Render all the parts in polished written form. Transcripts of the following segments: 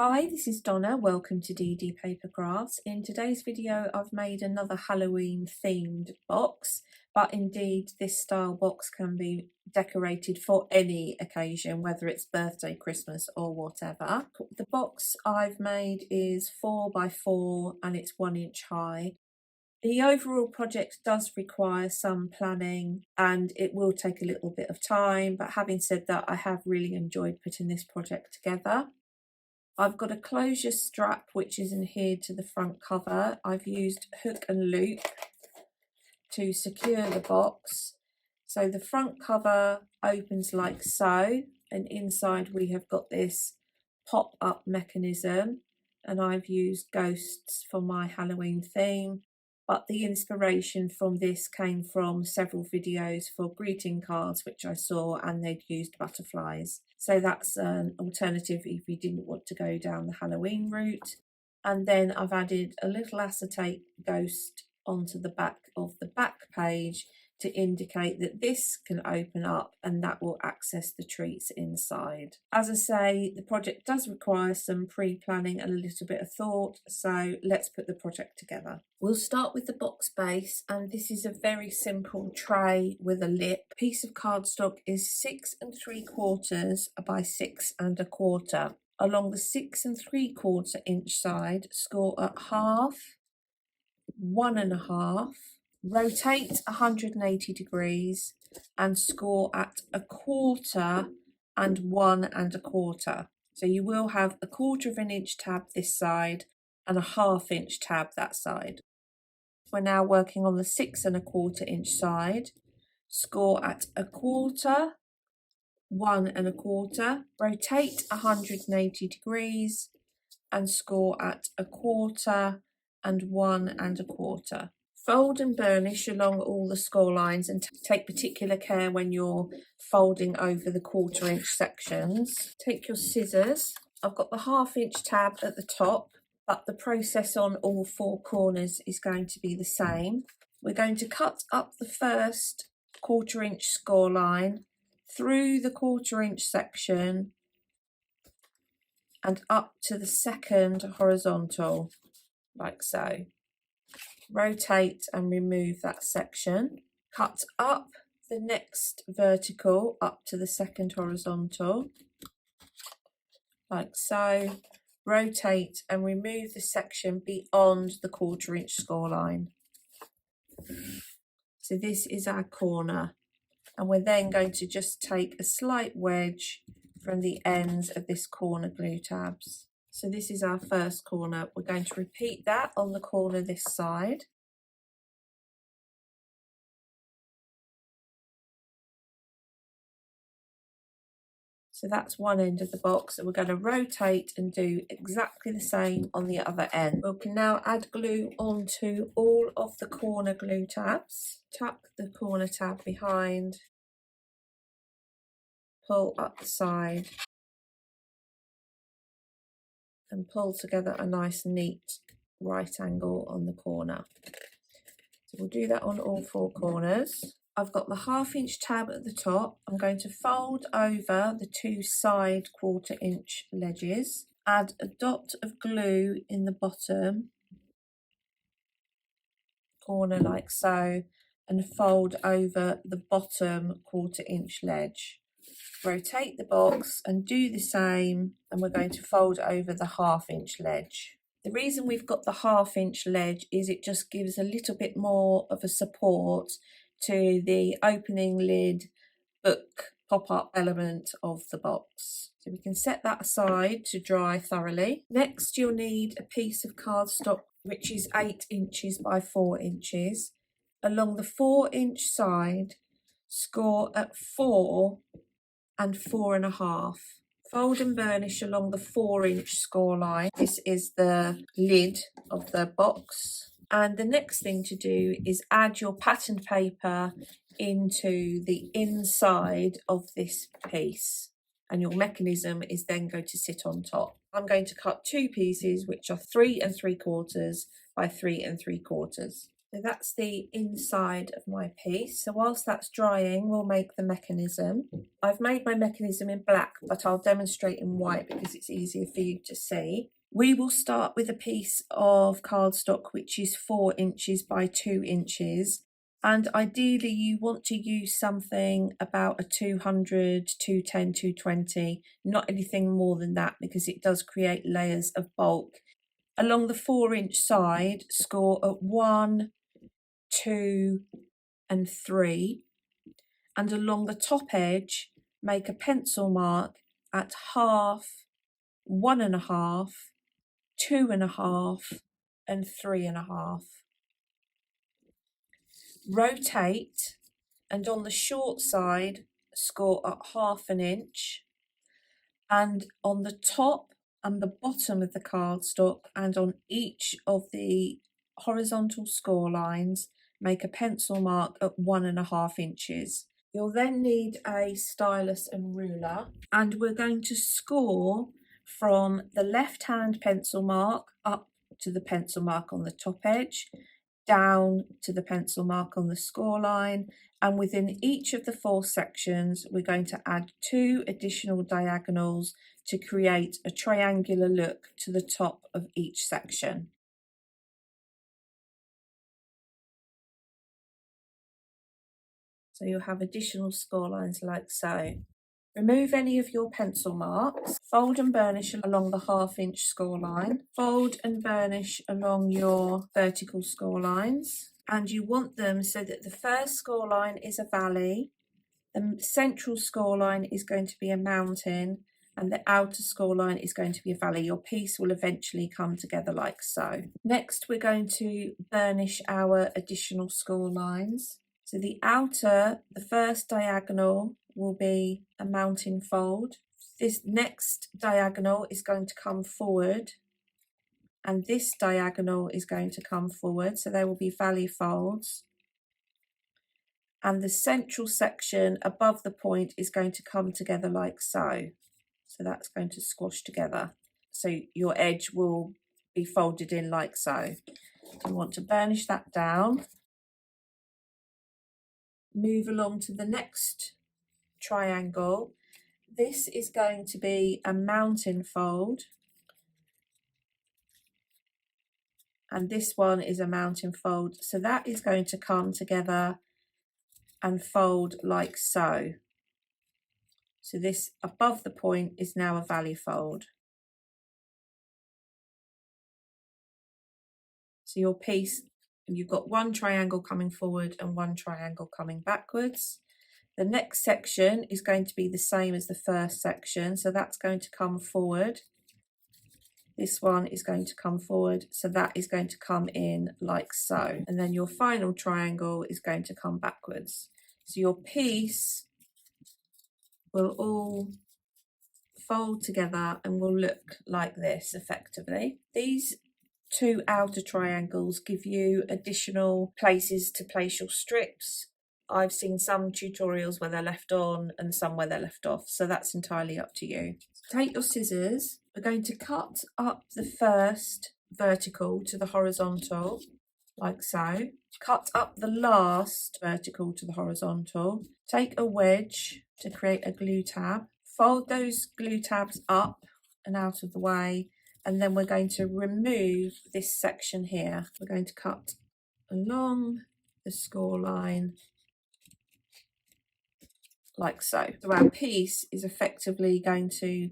Hi, this is Donna. Welcome to DD Paper Crafts. In today's video, I've made another Halloween themed box, but indeed this style box can be decorated for any occasion, whether it's birthday, Christmas or whatever. The box I've made is 4 by 4 and it's 1 inch high. The overall project does require some planning and it will take a little bit of time, but having said that, I have really enjoyed putting this project together. I've got a closure strap which is adhered to the front cover. I've used hook and loop to secure the box. So the front cover opens like so, and inside we have got this pop-up mechanism, and I've used ghosts for my Halloween theme. But the inspiration from this came from several videos for greeting cards which I saw, and they'd used butterflies. So that's an alternative if you didn't want to go down the Halloween route. And then I've added a little acetate ghost onto the back of the back page to indicate that this can open up and that will access the treats inside. As I say, the project does require some pre-planning and a little bit of thought, so let's put the project together. We'll start with the box base, and this is a very simple tray with a lip. A piece of cardstock is 6 3/4 by 6 1/4. Along the 6 3/4 inch side, score at half, 1 1/2, rotate 180 degrees and score at 1/4 and 1 1/4. So you will have 1/4 inch tab this side and a 1/2 inch tab that side. We're now working on the 6 1/4 inch side. Score at 1/4, 1 1/4, rotate 180 degrees and score at 1/4 and 1 1/4. Fold and burnish along all the score lines and take particular care when you're folding over the 1/4 inch sections. Take your scissors. I've got the 1/2 inch tab at the top, but the process on all 4 corners is going to be the same. We're going to cut up the first 1/4 inch score line through the 1/4 inch section and up to the second horizontal, like so. Rotate and remove that section. Cut up the next vertical up to the second horizontal, like so. Rotate and remove the section beyond the 1/4 inch score line. So this is our corner, and we're then going to just take a slight wedge from the ends of this corner glue tabs. So this is our first corner. We're going to repeat that on the corner this side. So that's one end of the box, and we're going to rotate and do exactly the same on the other end. We can now add glue onto all of the corner glue tabs. Tuck the corner tab behind, pull up the side and pull together a nice neat right angle on the corner. So we'll do that on all 4 corners. I've got the 1/2 inch tab at the top. I'm going to fold over the 2 side 1/4 inch ledges, add a dot of glue in the bottom corner like so, and fold over the bottom 1/4 inch ledge. Rotate the box and do the same, and we're going to fold over the 1/2 inch ledge. The reason we've got the 1/2 inch ledge is it just gives a little bit more of a support to the opening lid book pop-up element of the box. So we can set that aside to dry thoroughly. Next, you'll need a piece of cardstock which is 8 inches by 4 inches. Along the 4 inch side, score at 4 and 4 1/2. Fold and burnish along the 4 inch score line. This is the lid of the box. And the next thing to do is add your patterned paper into the inside of this piece, and your mechanism is then going to sit on top. I'm going to cut 2 pieces which are 3 3/4 by 3 3/4. So that's the inside of my piece. So whilst that's drying, we'll make the mechanism. I've made my mechanism in black, but I'll demonstrate in white because it's easier for you to see. We will start with a piece of cardstock which is 4 inches by 2 inches. And ideally you want to use something about a 200, 210, 220, not anything more than that because it does create layers of bulk. Along the 4-inch side, score at 1, 2 and 3, and along the top edge make a pencil mark at half, 1.5, 2.5 and 3.5. Rotate, and on the short side score at 1/2 inch, and on the top and the bottom of the cardstock and on each of the horizontal score lines make a pencil mark at 1.5 inches. You'll then need a stylus and ruler, and we're going to score from the left hand pencil mark up to the pencil mark on the top edge, down to the pencil mark on the score line, and within each of the 4 sections we're going to add 2 additional diagonals to create a triangular look to the top of each section. So you'll have additional score lines like so. Remove any of your pencil marks, fold and burnish along the 1/2 inch score line, fold and burnish along your vertical score lines, and you want them so that the first score line is a valley, the central score line is going to be a mountain, and the outer score line is going to be a valley. Your piece will eventually come together like so. Next, we're going to burnish our additional score lines. So the outer, the first diagonal will be a mountain fold. This next diagonal is going to come forward, and this diagonal is going to come forward, so there will be valley folds. And the central section above the point is going to come together like so. So that's going to squash together. So your edge will be folded in like so. You want to burnish that down. Move along to the next triangle. This is going to be a mountain fold, and this one is a mountain fold, so that is going to come together and fold like so. So this above the point is now a valley fold. So your piece, you've got one triangle coming forward and one triangle coming backwards. The next section is going to be the same as the first section, so that's going to come forward. This one is going to come forward, so that is going to come in like so. And then your final triangle is going to come backwards. So your piece will all fold together and will look like this effectively. These 2 outer triangles give you additional places to place your strips. I've seen some tutorials where they're left on and some where they're left off, so that's entirely up to you. Take your scissors, we're going to cut up the first vertical to the horizontal, like so. Cut up the last vertical to the horizontal. Take a wedge to create a glue tab. Fold those glue tabs up and out of the way, and then we're going to remove this section here. We're going to cut along the score line like so. So our piece is effectively going to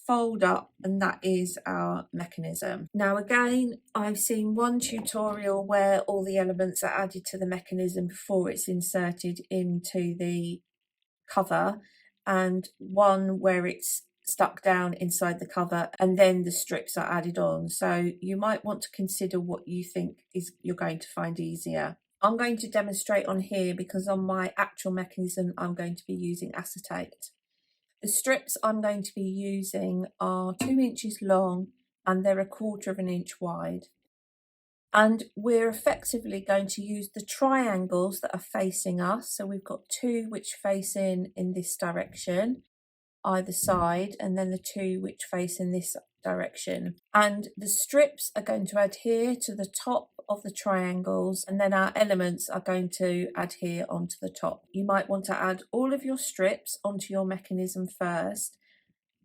fold up, and that is our mechanism. Now again, I've seen one tutorial where all the elements are added to the mechanism before it's inserted into the cover, and one where it's stuck down inside the cover and then the strips are added on. So you might want to consider what you think is you're going to find easier. I'm going to demonstrate on here because on my actual mechanism I'm going to be using acetate. The strips I'm going to be using are 2 inches long and they're 1/4 inch wide. And we're effectively going to use the triangles that are facing us. So we've got 2 which face in this direction. either side, and then the two which face in this direction. And the strips are going to adhere to the top of the triangles, and then our elements are going to adhere onto the top. You might want to add all of your strips onto your mechanism first,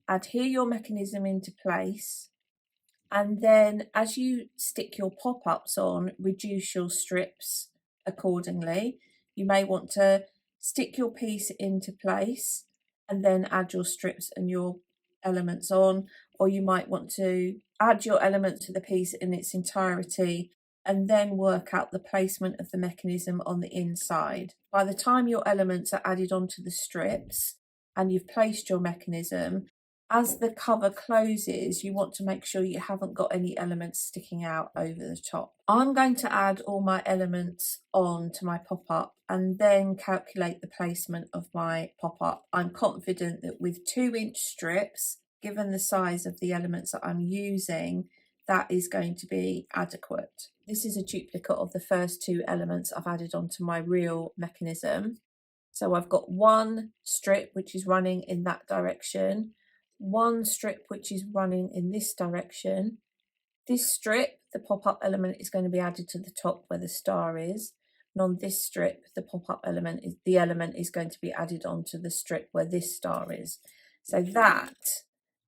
adhere your mechanism into place, and then as you stick your pop-ups on, reduce your strips accordingly. You may want to stick your piece into place and then add your strips and your elements on, or you might want to add your element to the piece in its entirety and then work out the placement of the mechanism on the inside. By the time your elements are added onto the strips and you've placed your mechanism, as the cover closes, you want to make sure you haven't got any elements sticking out over the top. I'm going to add all my elements on to my pop-up and then calculate the placement of my pop-up. I'm confident that with 2-inch strips, given the size of the elements that I'm using, that is going to be adequate. This is a duplicate of the first 2 elements I've added onto my real mechanism. So I've got one strip which is running in that direction, one strip which is running in this direction. This strip, the pop-up element, is going to be added to the top where the star is, and on this strip the pop-up element is going to be added onto the strip where this star is. So that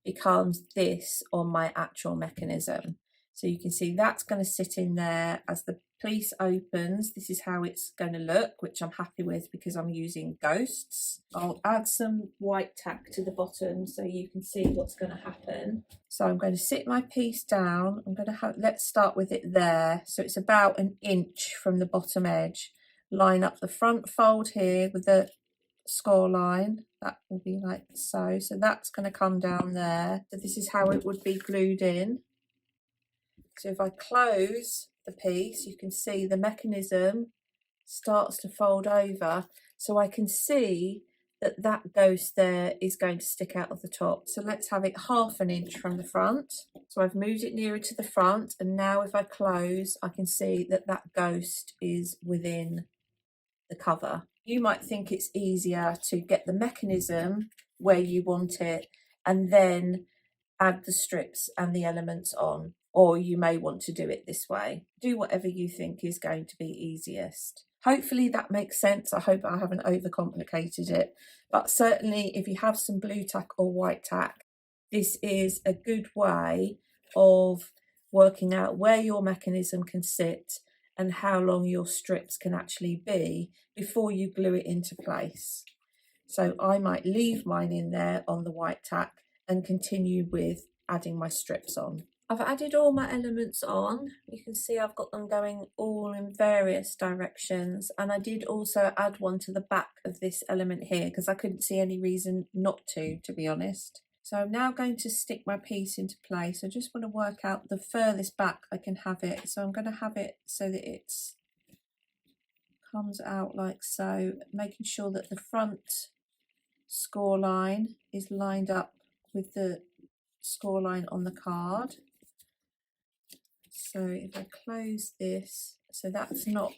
becomes this on my actual mechanism. So you can see that's going to sit in there as the piece opens. This is how it's going to look, which I'm happy with because I'm using ghosts. I'll add some white tack to the bottom so you can see what's going to happen. So I'm going to sit my piece down. I'm going to have, let's start with it there. So it's about 1 inch from the bottom edge. Line up the front fold here with the score line. That will be like so. So that's going to come down there. So this is how it would be glued in. So if I close the piece, you can see the mechanism starts to fold over. So I can see that that ghost there is going to stick out of the top. So let's have it 1/2 inch from the front. So I've moved it nearer to the front, and now if I close, I can see that that ghost is within the cover. You might think it's easier to get the mechanism where you want it and then add the strips and the elements on, or you may want to do it this way. Do whatever you think is going to be easiest. Hopefully that makes sense. I hope I haven't overcomplicated it, but certainly if you have some blue tack or white tack, this is a good way of working out where your mechanism can sit and how long your strips can actually be before you glue it into place. So I might leave mine in there on the white tack and continue with adding my strips on. I've added all my elements on. You can see I've got them going all in various directions, and I did also add one to the back of this element here because I couldn't see any reason not to be honest. So I'm now going to stick my piece into place. I just want to work out the furthest back I can have it. So I'm going to have it so that it comes out like so, making sure that the front score line is lined up with the score line on the card. So if I close this, so that's not,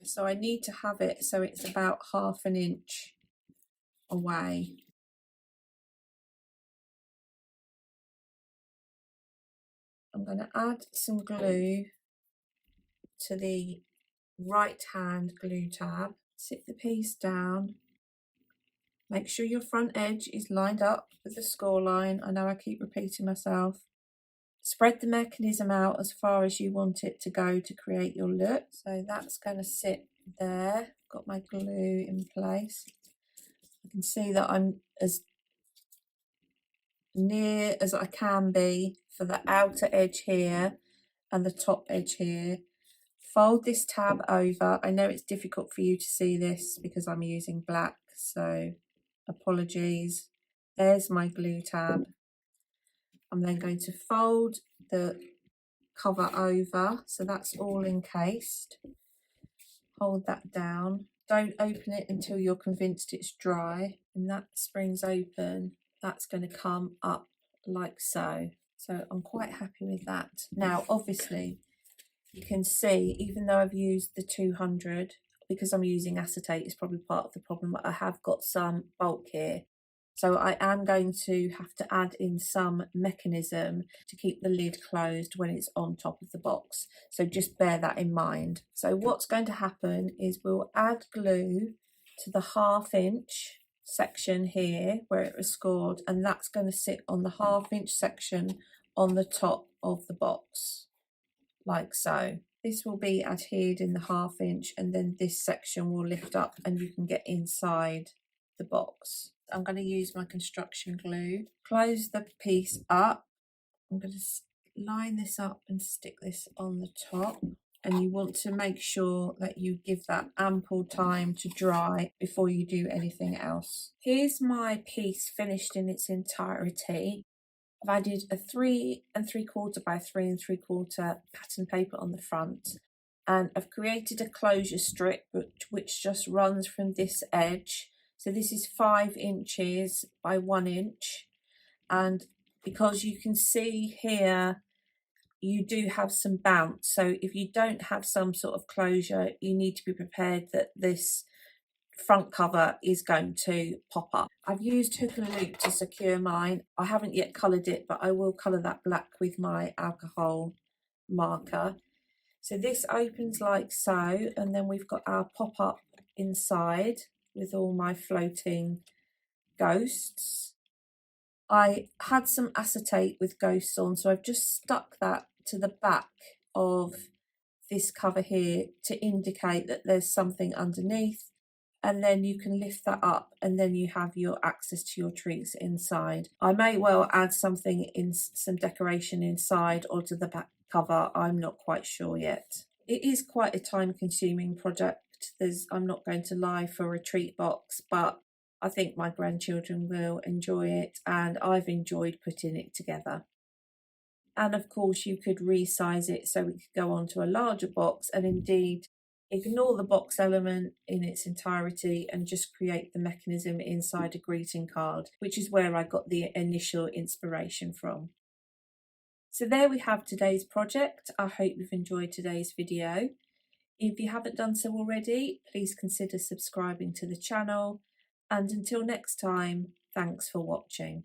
so I need to have it so it's about 1/2 inch away. I'm going to add some glue to the right hand glue tab, sit the piece down, make sure your front edge is lined up with the score line. I know I keep repeating myself. Spread the mechanism out as far as you want it to go to create your look. So that's going to sit there. Got my glue in place. You can see that I'm as near as I can be for the outer edge here and the top edge here. Fold this tab over. I know it's difficult for you to see this because I'm using black, so apologies. There's my glue tab. I'm then going to fold the cover over, so that's all encased. Hold that down. Don't open it until you're convinced it's dry. And that springs open, that's going to come up like so. So I'm quite happy with that. Now, obviously, you can see, even though I've used the 200, because I'm using acetate, is probably part of the problem, I have got some bulk here. So I am going to have to add in some mechanism to keep the lid closed when it's on top of the box. So just bear that in mind. So what's going to happen is we'll add glue to the 1/2 inch section here where it was scored, and that's going to sit on the 1/2 inch section on the top of the box, like so. This will be adhered in the 1/2 inch, and then this section will lift up and you can get inside the box. I'm going to use my construction glue, close the piece up. I'm going to line this up and stick this on the top, and you want to make sure that you give that ample time to dry before you do anything else. Here's my piece finished in its entirety. I've added a 3 3/4 by 3 3/4 pattern paper on the front, and I've created a closure strip which just runs from this edge. So this is 5 inches by 1 inch, and because you can see here you do have some bounce, so if you don't have some sort of closure, you need to be prepared that this front cover is going to pop up. I've used hook and loop to secure mine. I haven't yet coloured it, but I will colour that black with my alcohol marker. So this opens like so, and then we've got our pop-up inside with all my floating ghosts. I had some acetate with ghosts on, so I've just stuck that to the back of this cover here to indicate that there's something underneath, and then you can lift that up and then you have your access to your treats inside. I may well add something in, some decoration inside or to the back cover, I'm not quite sure yet. It is quite a time consuming project. I'm not going to lie, for a treat box, but I think my grandchildren will enjoy it, and I've enjoyed putting it together. And of course you could resize it so it could go onto a larger box, and indeed ignore the box element in its entirety and just create the mechanism inside a greeting card, which is where I got the initial inspiration from. So there we have today's project. I hope you've enjoyed today's video. If you haven't done so already, please consider subscribing to the channel. And until next time, thanks for watching.